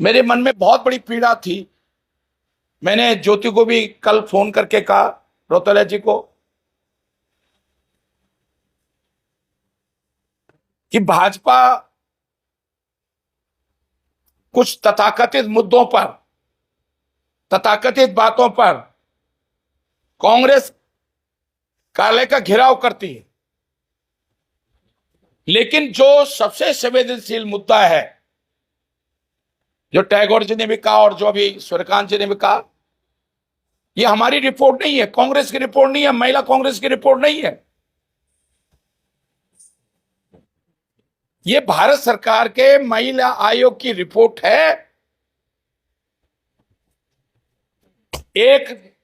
मेरे मन में बहुत बड़ी पीड़ा थी। मैंने ज्योति को भी कल फोन करके कहा, रौतेला जी को, कि भाजपा कुछ तथाकथित मुद्दों पर, तथाकथित बातों पर कांग्रेस कार्यालय का घेराव करती है, लेकिन जो सबसे संवेदनशील मुद्दा है, जो टैगोर जी ने भी कहा और जो अभी सूर्यकांत जी ने भी कहा, यह हमारी रिपोर्ट नहीं है, कांग्रेस की रिपोर्ट नहीं है, महिला कांग्रेस की रिपोर्ट नहीं है, यह भारत सरकार के महिला आयोग की रिपोर्ट है। एक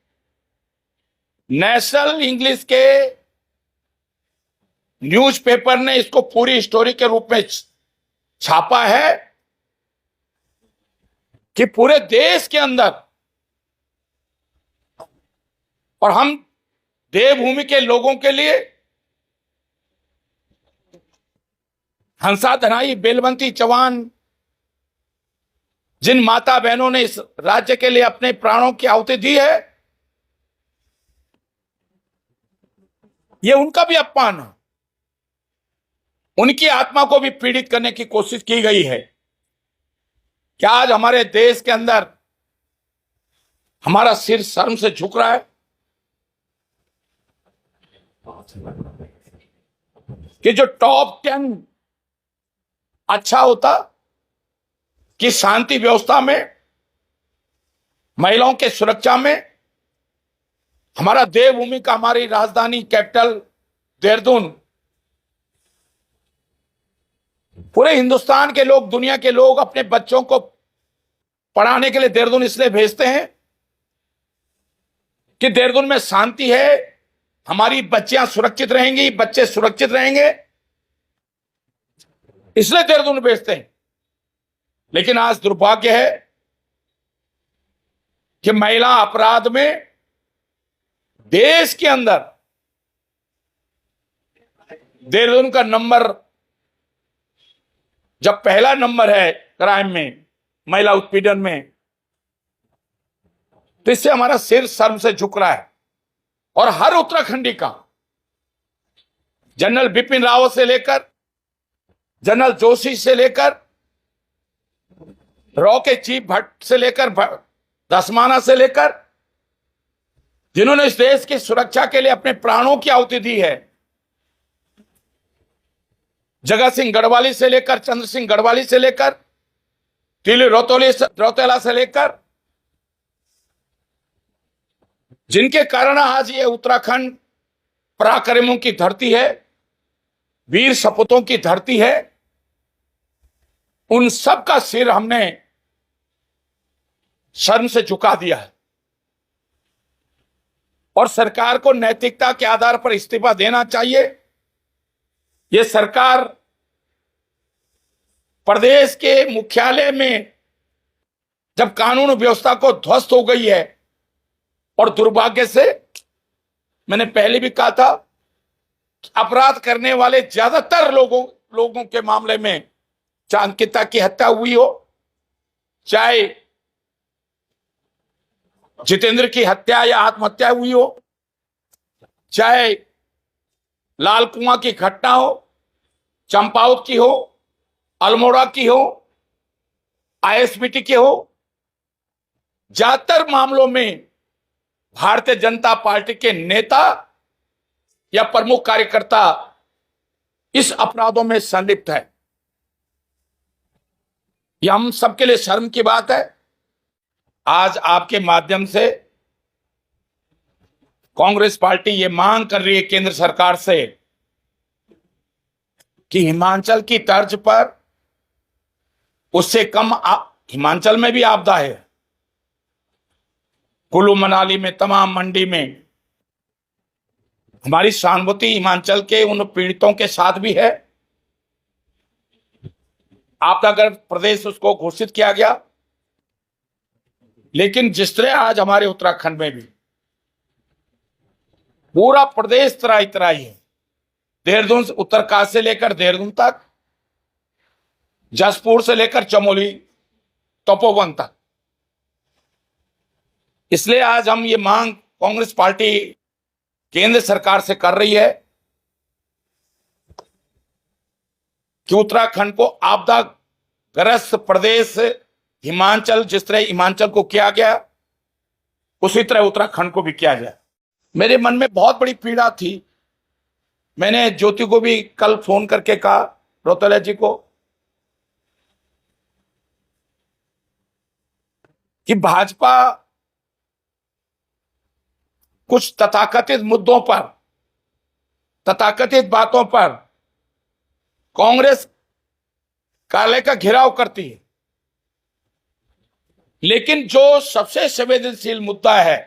नेशनल इंग्लिश के न्यूज़पेपर ने इसको पूरी स्टोरी के रूप में छापा है कि पूरे देश के अंदर, और हम देवभूमि के लोगों के लिए हंसा धनाई बेलवंती चौहान, जिन माता बहनों ने इस राज्य के लिए अपने प्राणों की आहुति दी है, यह उनका भी अपमान है, उनकी आत्मा को भी पीड़ित करने की कोशिश की गई है। क्या आज हमारे देश के अंदर हमारा सिर शर्म से झुक रहा है कि जो टॉप 10 अच्छा होता कि शांति व्यवस्था में, महिलाओं के सुरक्षा में, हमारा देवभूमि का, हमारी राजधानी कैपिटल देहरादून, पूरे हिंदुस्तान के लोग, दुनिया के लोग अपने बच्चों को पढ़ाने के लिए देहरादून इसलिए भेजते हैं कि देहरादून में शांति है, हमारी बच्चियां सुरक्षित रहेंगी, बच्चे सुरक्षित रहेंगे, इसलिए देहरादून भेजते हैं। लेकिन आज दुर्भाग्य है कि महिला अपराध में देश के अंदर देहरादून का नंबर, जब पहला नंबर है क्राइम में, महिला उत्पीड़न में, तो इससे हमारा सिर शर्म से झुक रहा है। और हर उत्तराखंडी का, जनरल बिपिन रावत से लेकर, जनरल जोशी से लेकर, रॉ के चीफ भट्ट से लेकर, दसमाना से लेकर, जिन्होंने इस देश की सुरक्षा के लिए अपने प्राणों की आहुति दी है, जगत सिंह गढ़वाली से लेकर, चंद्र सिंह गढ़वाली से लेकर, तिली रौतेला से लेकर, जिनके कारण आज ये उत्तराखंड पराक्रमों की धरती है, वीर सपूतों की धरती है, उन सब का सिर हमने शर्म से झुका दिया है। और सरकार को नैतिकता के आधार पर इस्तीफा देना चाहिए। यह सरकार प्रदेश के मुख्यालय में जब कानून व्यवस्था को ध्वस्त हो गई है, और दुर्भाग्य से मैंने पहले भी कहा था, अपराध करने वाले ज्यादातर लोगों के मामले में, चाहे अंकिता की हत्या हुई हो, चाहे जितेंद्र की हत्या या आत्महत्या हुई हो, चाहे लाल कुआं की घटना हो, चंपावत की हो, अल्मोड़ा की हो, आईएसबीटी की हो, ज्यादातर मामलों में भारतीय जनता पार्टी के नेता या प्रमुख कार्यकर्ता इस अपराधों में संलिप्त है। यह हम सबके लिए शर्म की बात है। आज आपके माध्यम से कांग्रेस पार्टी ये मांग कर रही है केंद्र सरकार से कि हिमाचल की तर्ज पर, उससे कम हिमाचल में भी आपदा है, कुल्लू मनाली में, तमाम मंडी में, हमारी सहानुभूति हिमाचल के उन पीड़ितों के साथ भी है। आपदाग्रस्त प्रदेश उसको घोषित किया गया, लेकिन जिस तरह आज हमारे उत्तराखंड में भी पूरा प्रदेश तराई तराई है, देहरादून से, उत्तरकाशी से लेकर देहरादून तक, जसपुर से लेकर चमोली तपोवन तक। इसलिए आज हम ये मांग कांग्रेस पार्टी केंद्र सरकार से कर रही है कि उत्तराखंड को आपदा ग्रस्त प्रदेश हिमाचल, जिस तरह हिमाचल को किया गया उसी तरह उत्तराखंड को भी किया जाए। मेरे मन में बहुत बड़ी पीड़ा थी। मैंने ज्योति को भी कल फोन करके कहा, रौतेला जी को, कि भाजपा कुछ तथाकथित मुद्दों पर, तथाकथित बातों पर कांग्रेस कार्यालय का घेराव करती है, लेकिन जो सबसे संवेदनशील मुद्दा है,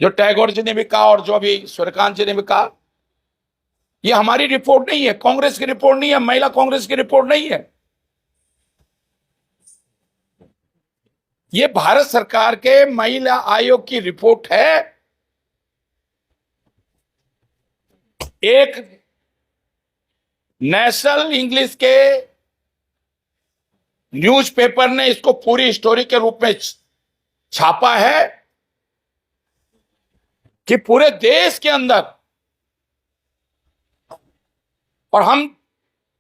जो टैगोर जी ने भी कहा और जो अभी सूर्यकांत जी ने भी कहा, यह हमारी रिपोर्ट नहीं है, कांग्रेस की रिपोर्ट नहीं है, महिला कांग्रेस की रिपोर्ट नहीं है, यह भारत सरकार के महिला आयोग की रिपोर्ट है। एक नेशनल इंग्लिश के न्यूज़पेपर ने इसको पूरी स्टोरी के रूप में छापा है कि पूरे देश के अंदर, और हम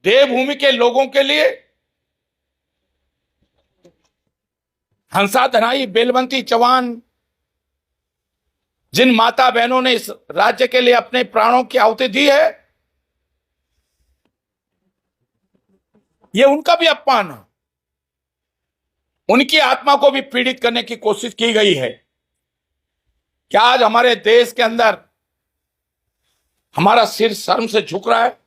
देवभूमि के लोगों के लिए हंसा धनाई बेलवंती चौहान, जिन माता बहनों ने इस राज्य के लिए अपने प्राणों की आहुति दी है, यह उनका भी अपमान है। उनकी आत्मा को भी पीड़ित करने की कोशिश की गई है। क्या आज हमारे देश के अंदर हमारा सिर शर्म से झुक रहा है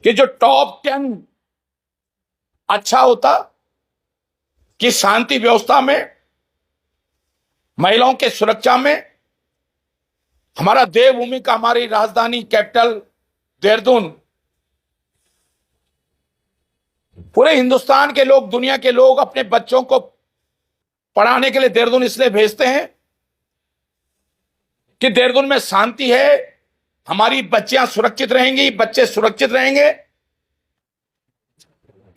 कि जो टॉप 10 अच्छा होता कि शांति व्यवस्था में, महिलाओं के सुरक्षा में, हमारा देवभूमि का, हमारी राजधानी कैपिटल देहरादून, पूरे हिंदुस्तान के लोग, दुनिया के लोग अपने बच्चों को पढ़ाने के लिए देहरादून इसलिए भेजते हैं कि देहरादून में शांति है, हमारी बच्चियां सुरक्षित रहेंगी, बच्चे सुरक्षित रहेंगे,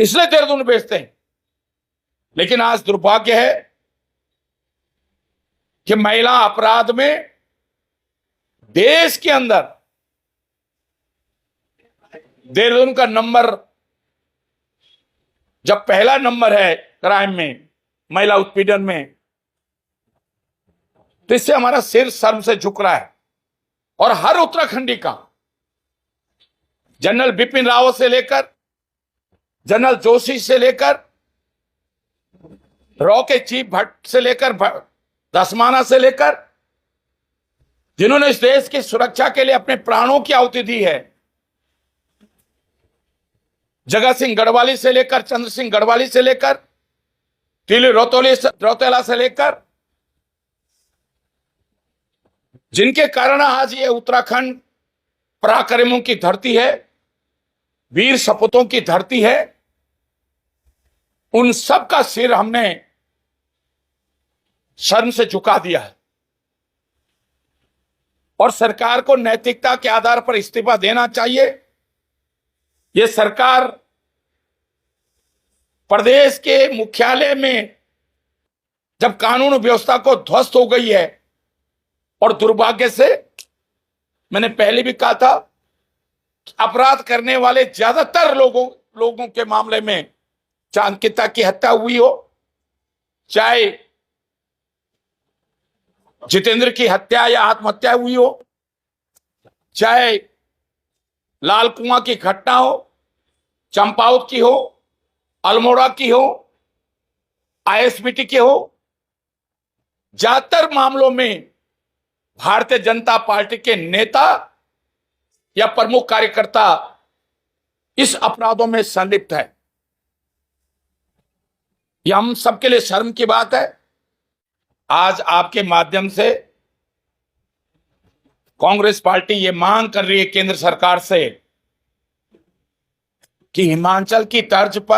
इसलिए देहरादून भेजते हैं। लेकिन आज दुर्भाग्य है कि महिला अपराध में देश के अंदर देहरादून का नंबर, जब पहला नंबर है क्राइम में, महिला उत्पीड़न में, तो इससे हमारा सिर शर्म से झुक रहा है। और हर उत्तराखंडी का, जनरल बिपिन रावत से लेकर जनरल जोशी से लेकर रॉ के चीफ भट्ट से लेकर दसमाना से लेकर, जिन्होंने इस देश की सुरक्षा के लिए अपने प्राणों की आहुति दी है, जगत सिंह गढ़वाली से लेकर, चंद्र सिंह गढ़वाली से लेकर, टीली रौतेला से लेकर, जिनके कारण आज ये उत्तराखंड पराक्रमों की धरती है, वीर सपूतों की धरती है, उन सब का सिर हमने शर्म से झुका दिया है। और सरकार को नैतिकता के आधार पर इस्तीफा देना चाहिए। यह सरकार प्रदेश के मुख्यालय में जब कानून व्यवस्था को ध्वस्त हो गई है, और दुर्भाग्य से मैंने पहले भी कहा था, अपराध करने वाले ज्यादातर लोगों के मामले में, चाहे अंकिता की हत्या हुई हो, चाहे जितेंद्र की हत्या या आत्महत्या हुई हो, चाहे लाल कुआं की घटना हो, चंपावत की हो, अल्मोड़ा की हो, आईएसबीटी की हो, ज्यादातर मामलों में भारतीय जनता पार्टी के नेता या प्रमुख कार्यकर्ता इस अपराधों में संलिप्त है। यह हम सबके लिए शर्म की बात है। आज आपके माध्यम से कांग्रेस पार्टी ये मांग कर रही है केंद्र सरकार से कि हिमाचल की तर्ज पर